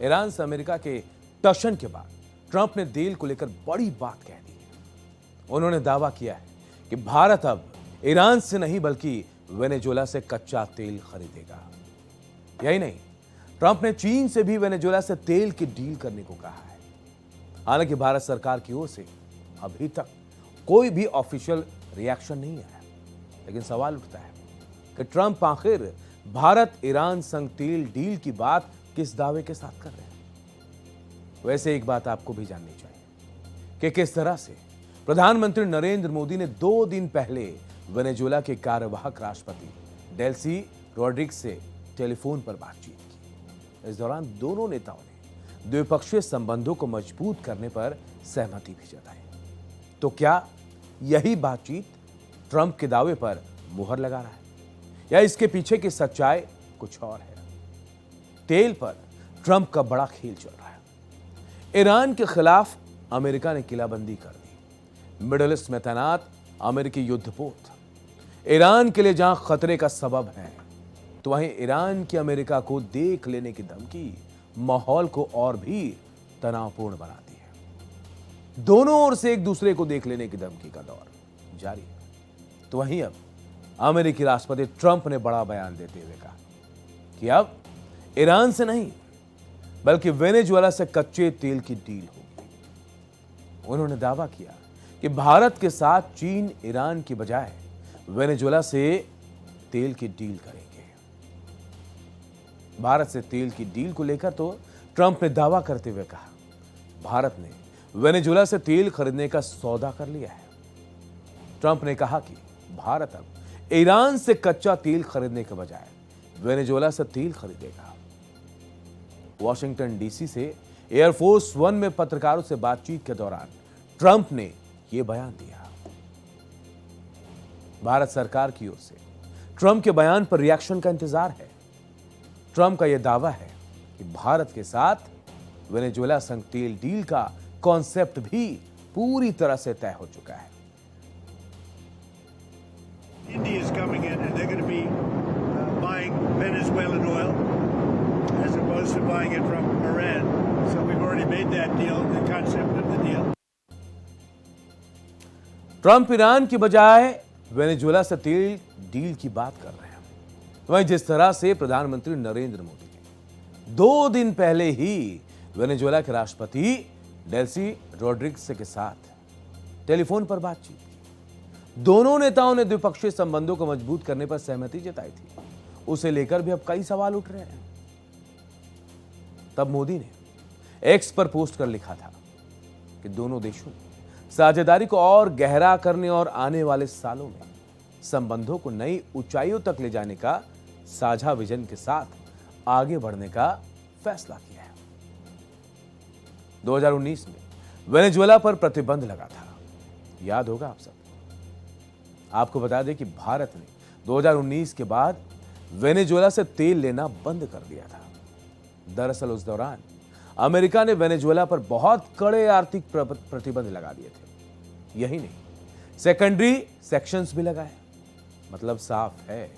Iran से America के टशन के बाद ट्रंप ने तेल को लेकर बड़ी बात कह दी है। उन्होंने दावा किया है कि भारत अब ईरान से नहीं बल्कि वेनेजुएला से कच्चा तेल खरीदेगा। यही नहीं, ट्रंप ने चीन से भी वेनेजुएला से तेल की डील करने को कहा है। हालांकि भारत सरकार की ओर से अभी तक कोई भी ऑफिशियल रिएक्शन नहीं आया, लेकिन सवाल उठता है कि ट्रंप आखिर भारत ईरान संग तेल डील की बात किस दावे के साथ कर रहे हैं। वैसे एक बात आपको भी जाननी चाहिए कि किस तरह से प्रधानमंत्री नरेंद्र मोदी ने 2 दिन पहले वेनेजुएला के कार्यवाहक राष्ट्रपति डेल्सी रोड्रिग्स से टेलीफोन पर बातचीत की। इस दौरान दोनों नेताओं ने द्विपक्षीय संबंधों को मजबूत करने पर सहमति भी जताई। तो क्या यही बातचीत ट्रंप के दावे पर मुहर लगा रहा है या इसके पीछे की सच्चाई कुछ और है? तेल पर ट्रंप का बड़ा खेल चल रहा है। ईरान के खिलाफ अमेरिका ने किलाबंदी कर दी। मिडिल ईस्ट में तैनात अमेरिकी युद्धपोत ईरान के लिए जहां खतरे का सबब है, तो वहीं ईरान की अमेरिका को देख लेने की धमकी माहौल को और भी तनावपूर्ण बनाती है। दोनों ओर से एक दूसरे को देख लेने की धमकी का दौर जारी है। तो वहीं अब अमेरिकी राष्ट्रपति ट्रंप ने बड़ा बयान देते हुए कहा कि अब ईरान से नहीं बल्कि वेनेजुएला से कच्चे तेल की डील होगी। उन्होंने दावा किया कि भारत के साथ चीन ईरान की बजाय वेनेजुएला से तेल की डील करेंगे। भारत से तेल की डील को लेकर तो ट्रंप ने दावा करते हुए कहा, भारत ने वेनेजुएला से तेल खरीदने का सौदा कर लिया है। ट्रंप ने कहा कि भारत अब ईरान से कच्चा तेल खरीदने के बजाय वेनेजुएला से तेल खरीदेगा। वॉशिंगटन डीसी से एयरफोर्स 1 में पत्रकारों से बातचीत के दौरान ट्रंप ने यह बयान दिया। भारत सरकार की ओर से ट्रंप के बयान पर रिएक्शन का इंतजार है। ट्रंप का यह दावा है कि भारत के साथ वेनेजुएला संग तेल डील का कॉन्सेप्ट भी पूरी तरह से तय हो चुका है। India is coming in and they're going to be buying Venezuelan oil as opposed to buying it from Iran. So we've already made that deal, the concept of the deal. Trump Iran की बजाय Venezuela से तेल deal की बात कर रहे हैं। वहीं जिस तरह से प्रधानमंत्री नरेंद्र मोदी ने 2 दिन पहले ही वेनेजुएला के राष्ट्रपति डेल्सी रोड्रिग्स के साथ टेलीफोन पर बातचीत की, दोनों नेताओं ने द्विपक्षीय संबंधों को मजबूत करने पर सहमति जताई थी। उसे लेकर भी अब कई सवाल उठ रहे हैं। तब मोदी ने एक्स पर पोस्ट कर लिखा था कि दोनों देशों ने साझेदारी को और गहरा करने और आने वाले सालों में संबंधों को नई ऊंचाइयों तक ले जाने का साझा विजन के साथ आगे बढ़ने का फैसला किया है। 2019 में वेनेजुएला पर प्रतिबंध लगा था, याद होगा आप सब। आपको बता दें कि भारत ने 2019 के बाद वेनेजुएला से तेल लेना बंद कर दिया था। दरअसल उस दौरान अमेरिका ने वेनेजुएला पर बहुत कड़े आर्थिक प्रतिबंध लगा दिए थे। यही नहीं, सेकेंडरी सेक्शंस भी लगाए। मतलब साफ है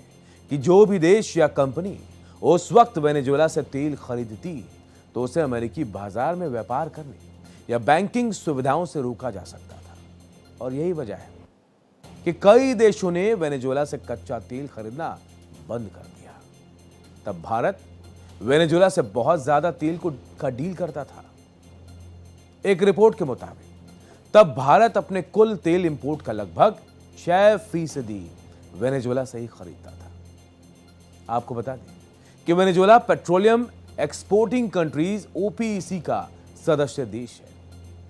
कि जो भी देश या कंपनी उस वक्त वेनेजुएला से तेल खरीदती तो उसे अमेरिकी बाजार में व्यापार करने या बैंकिंग सुविधाओं से रोका जा सकता था। और यही वजह है कि कई देशों ने वेनेजुएला से कच्चा तेल खरीदना बंद कर दिया। तब भारत वेनेजुएला से बहुत ज्यादा तेल का डील करता था। एक रिपोर्ट के मुताबिक तब भारत अपने कुल तेल इंपोर्ट का लगभग 6% वेनेजुएला से ही खरीदता था। आपको बता दें कि Venezuela petroleum exporting countries OPEC का सदस्य देश है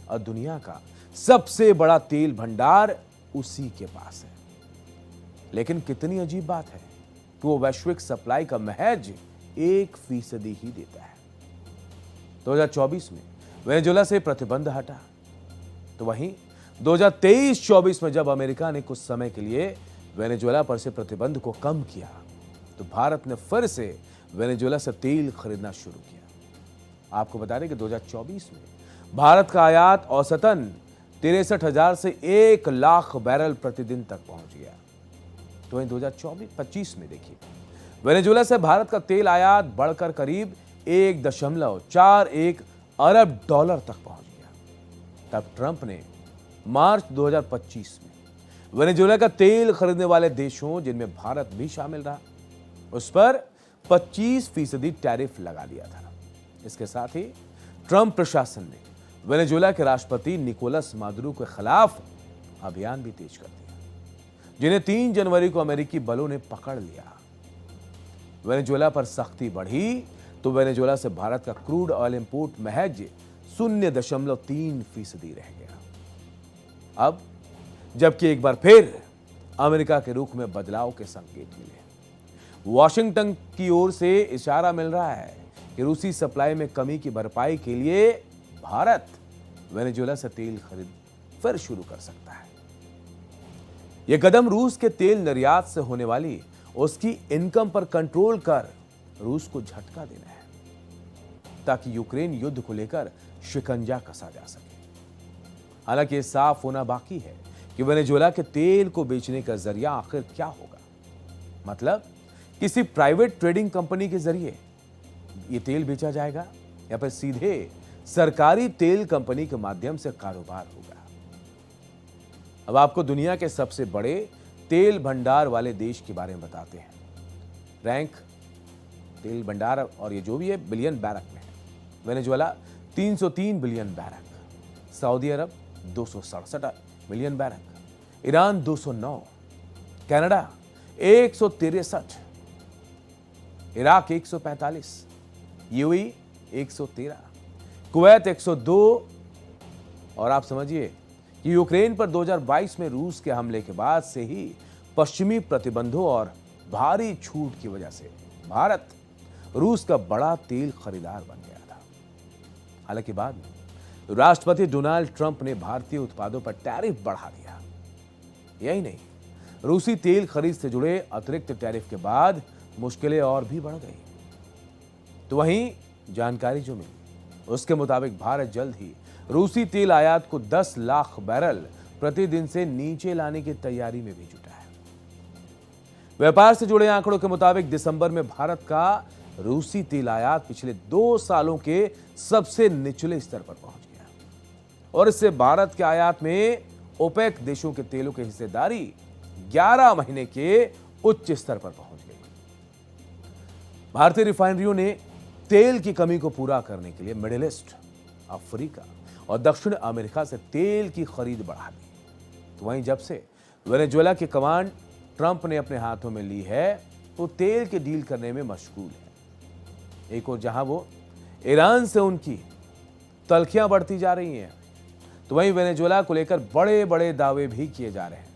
और दुनिया का सबसे बड़ा तेल भंडार उसी के पास है। लेकिन कितनी अजीब बात है कि वो वैश्विक सप्लाई का महज 1% ही देता है। 2024 में वेनेजुएला से प्रतिबंध हटा, तो वहीं 2023-24 में जब अमेरिका ने कुछ समय के लिए वेनेजुएला पर से प्रतिबंध को कम किया, तो भारत ने फिर से वेनेजुएला से तेल खरीदना शुरू किया। आपको बता दें कि 2024 में भारत का आयात औसतन 63,000 से 1 लाख बैरल प्रतिदिन तक पहुंच गया। तो वहीं 2024-25 में देखिए वेनेजुएला से भारत का तेल आयात बढ़कर करीब $1.41 अरब तक पहुंच गया। तब ट्रंप ने मार्च 2025 में वेनेजुएला का तेल खरीदने वाले देशों, जिनमें भारत भी शामिल रहा, उस पर 25% टैरिफ लगा दिया था। इसके साथ ही ट्रंप प्रशासन ने वेनेजुएला के राष्ट्रपति निकोलस मादुरो के खिलाफ अभियान भी तेज कर दिया, जिन्हें 3 जनवरी को अमेरिकी बलों ने पकड़ लिया। वेनेजुएला पर सख्ती बढ़ी तो वेनेजुएला से भारत का क्रूड ऑयल इंपोर्ट महज 0.3% रह गया। अब जबकि एक बार फिर अमेरिका के रुख में बदलाव के संकेत मिले, वॉशिंगटन की ओर से इशारा मिल रहा है कि रूसी सप्लाई में कमी की भरपाई के लिए भारत वेनेजुएला से तेल खरीद फिर शुरू कर सकता है। यह कदम रूस के तेल निर्यात से होने वाली उसकी इनकम पर कंट्रोल कर रूस को झटका देना है, ताकि यूक्रेन युद्ध को लेकर शिकंजा कसा जा सके। हालांकि यह साफ होना बाकी है कि वेनेजुएला के तेल को बेचने का जरिया आखिर क्या होगा। मतलब किसी प्राइवेट ट्रेडिंग कंपनी के जरिए यह तेल बेचा जाएगा या फिर सीधे सरकारी तेल कंपनी के माध्यम से कारोबार होगा। अब आपको दुनिया के सबसे बड़े तेल भंडार वाले देश के बारे में बताते हैं। रैंक तेल भंडार और ये जो भी है बिलियन बैरक में है। वेनेजुएला 303 बिलियन बैरक, सऊदी अरब 267 million barrack, Iran 209, Canada 163, Iraq 145, UAE 113, Kuwait 102। और आप समझिए कि यूक्रेन पर 2022 में रूस के हमले के बाद से ही पश्चिमी प्रतिबंधों और भारी छूट की वजह से भारत रूस का बड़ा तेल खरीदार बन गया था। हालांकि बाद में राष्ट्रपति डोनाल्ड ट्रंप ने भारतीय उत्पादों पर टैरिफ बढ़ा दिया। यही नहीं, रूसी तेल खरीद से जुड़े अतिरिक्त टैरिफ के बाद मुश्किलें और भी बढ़ गई। तो वहीं जानकारी जो मिली उसके मुताबिक भारत जल्द ही रूसी तेल आयात को 10 लाख बैरल प्रतिदिन से नीचे लाने की तैयारी में भी जुटा है। व्यापार से जुड़े आंकड़ों के मुताबिक दिसंबर में भारत का रूसी तेल आयात पिछले 2 सालों के सबसे निचले स्तर पर पहुंच गया और इससे भारत के आयात में ओपेक देशों के तेलों की हिस्सेदारी 11 महीने के उच्च स्तर पर पहुंच गई। भारतीय रिफाइनरियों ने तेल की कमी को पूरा करने के लिए मिडिल ईस्ट, अफ्रीका और दक्षिण अमेरिका से तेल की खरीद बढ़ा दी। तो वहीं जब से वेनेजुएला की कमांड ट्रंप ने अपने हाथों में ली है, तो तेल के डील करने में मशगूल है। एक और जहां वो ईरान से उनकी तल्खियां बढ़ती जा रही हैं, तो वहीं वेनेजुएला को लेकर बड़े बड़े दावे भी किए जा रहे हैं।